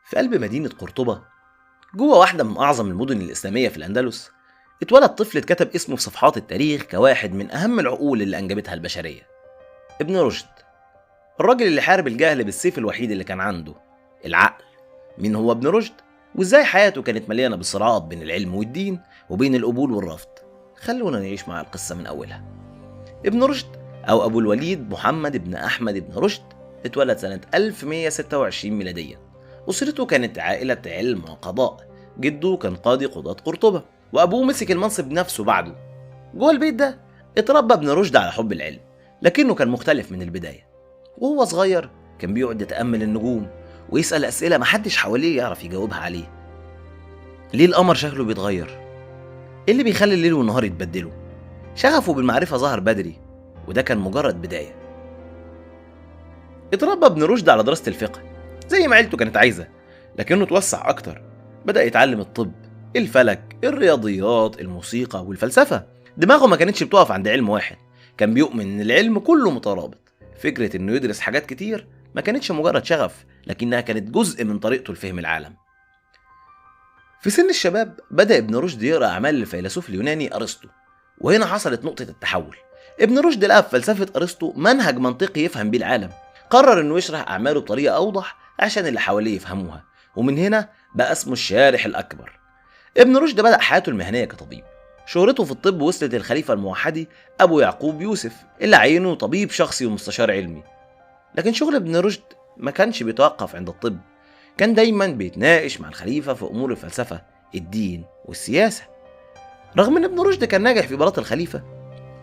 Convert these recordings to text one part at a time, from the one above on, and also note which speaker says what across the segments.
Speaker 1: في قلب مدينة قرطبة، جوه واحدة من أعظم المدن الإسلامية في الأندلس، اتولد طفل اتكتب اسمه في صفحات التاريخ كواحد من أهم العقول اللي أنجبتها البشرية، ابن رشد. الراجل اللي حارب الجهل بالسيف الوحيد اللي كان عنده، العقل. مين هو ابن رشد؟ وإزاي حياته كانت مليانة بالصراعات بين العلم والدين وبين القبول والرفض؟ خلونا نعيش مع القصة من أولها. ابن رشد أو أبو الوليد محمد بن أحمد بن رشد اتولد سنة 1126 ميلاديا. أسرته كانت عائلة علم وقضاء، جده كان قاضي قضاة قرطبة، وأبوه مسك المنصب نفسه بعده. جوه البيت ده اتربى ابن رشد على حب العلم، لكنه كان مختلف من البداية. وهو صغير كان بيقعد يتأمل النجوم ويسأل أسئلة محدش حواليه يعرف يجاوبها عليه. ليه القمر شكله بيتغير؟ ايه اللي بيخلي الليل والنهار يتبدلوا؟ شغفه بالمعرفة ظهر بدري، وده كان مجرد بداية. اتربى ابن رشد على دراسة الفقه زي ما عيلته كانت عايزة، لكنه توسع أكتر. بدأ يتعلم الطب، الفلك، الرياضيات، الموسيقى والفلسفة. دماغه ما كانتش بتقف عند علم واحد، كان بيؤمن إن العلم كله مترابط. فكرة إنه يدرس حاجات كتير ما كانتش مجرد شغف، لكنها كانت جزء من طريقته لفهم العالم. في سن الشباب بدأ ابن رشد يقرأ أعمال الفيلسوف اليوناني أرسطو، وهنا حصلت نقطة التحول. ابن رشد لقى في فلسفة أرسطو منهج منطقي يفهم بيه العالم. قرر إنه يشرح أعماله بطريقة أوضح عشان اللي حواليه يفهموها، ومن هنا بقى اسمه الشارح الأكبر. ابن رشد بدأ حياته المهنية كطبيب. شهرته في الطب وصلت للخليفة الموحدي أبو يعقوب يوسف، اللي عينه طبيب شخصي ومستشار علمي. لكن شغل ابن رشد ما كانش بيتوقف عند الطب، كان دايما بيتناقش مع الخليفة في أمور الفلسفة، الدين والسياسة. رغم ان ابن رشد كان ناجح في بلاط الخليفة،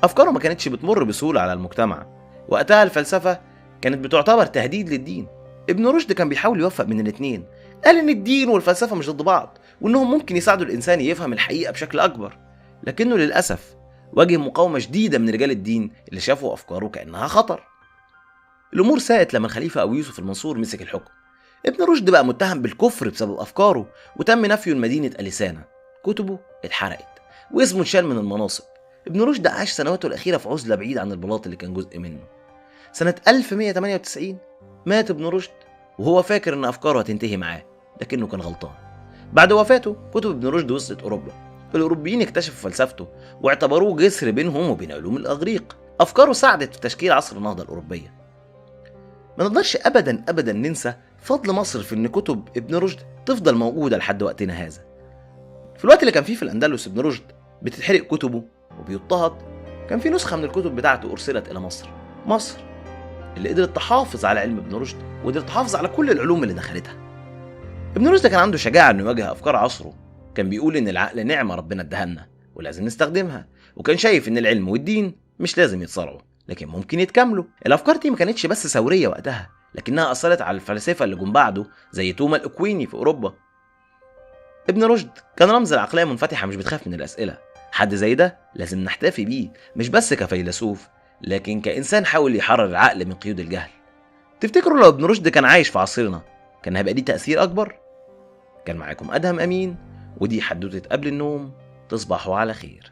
Speaker 1: أفكاره ما كانتش بتمر بسهولة على المجتمع. وقتها الفلسفة كانت بتعتبر تهديد للدين. ابن رشد كان بيحاول يوفق بين الاتنين، قال ان الدين والفلسفة مش ضد بعض، وانهم ممكن يساعدوا الانسان يفهم الحقيقة بشكل اكبر. لكنه للأسف واجه مقاومة شديدة من رجال الدين اللي شافوا أفكاره كأنها خطر. الأمور ساءت لما الخليفة أبو يوسف المنصور مسك الحكم. ابن رشد بقى متهم بالكفر بسبب أفكاره، وتم نفيه لمدينة أليسانا. كتبه اتحرقت واسمه اتشال من المناصب. ابن رشد عاش سنواته الأخيرة في عزلة بعيد عن البلاط اللي كان جزء منه. سنة 1198 مات ابن رشد وهو فاكر إن أفكاره هتنتهي معاه، لكنه كان غلطان. بعد وفاته كتب ابن رشد وصلت أوروبا. الأوروبيين اكتشفوا فلسفته واعتبروه جسر بينهم وبين علوم الإغريق. أفكاره ساعدت في تشكيل عصر النهضة الأوروبية. ما نقدرش أبدا ننسى فضل مصر في إن كتب ابن رشد تفضل موجودة لحد وقتنا هذا. في الوقت اللي كان فيه في الأندلس ابن رشد بتتحرق كتبه وبيضطهد، كان في نسخة من الكتب بتاعته أرسلت إلى مصر اللي قدرت تحافظ على علم ابن رشد وقدرت تحافظ على كل العلوم اللي دخلتها. ابن رشد كان عنده شجاعة إنه يواجه أفكار عصره. كان بيقول إن العقل نعمة ربنا اداها لنا ولازم نستخدمها، وكان شايف إن العلم والدين مش لازم يتصارعوا لكن ممكن يتكاملوا. الأفكار دي ما كانتش بس ثورية وقتها، لكنها أثرت على الفلاسفة اللي جم بعده زي توما الأكويني في أوروبا. ابن رشد كان رمز العقلية منفتحة مش بتخاف من الأسئلة. حد زي ده لازم نحتفي بيه، مش بس كفيلسوف لكن كإنسان حاول يحرر العقل من قيود الجهل. تفتكروا لو ابن رشد كان عايش في عصرنا كان هيبقى ليه تأثير أكبر؟ كان معاكم أدهم أمين، ودي حدوتة قبل النوم. تصبحوا على خير.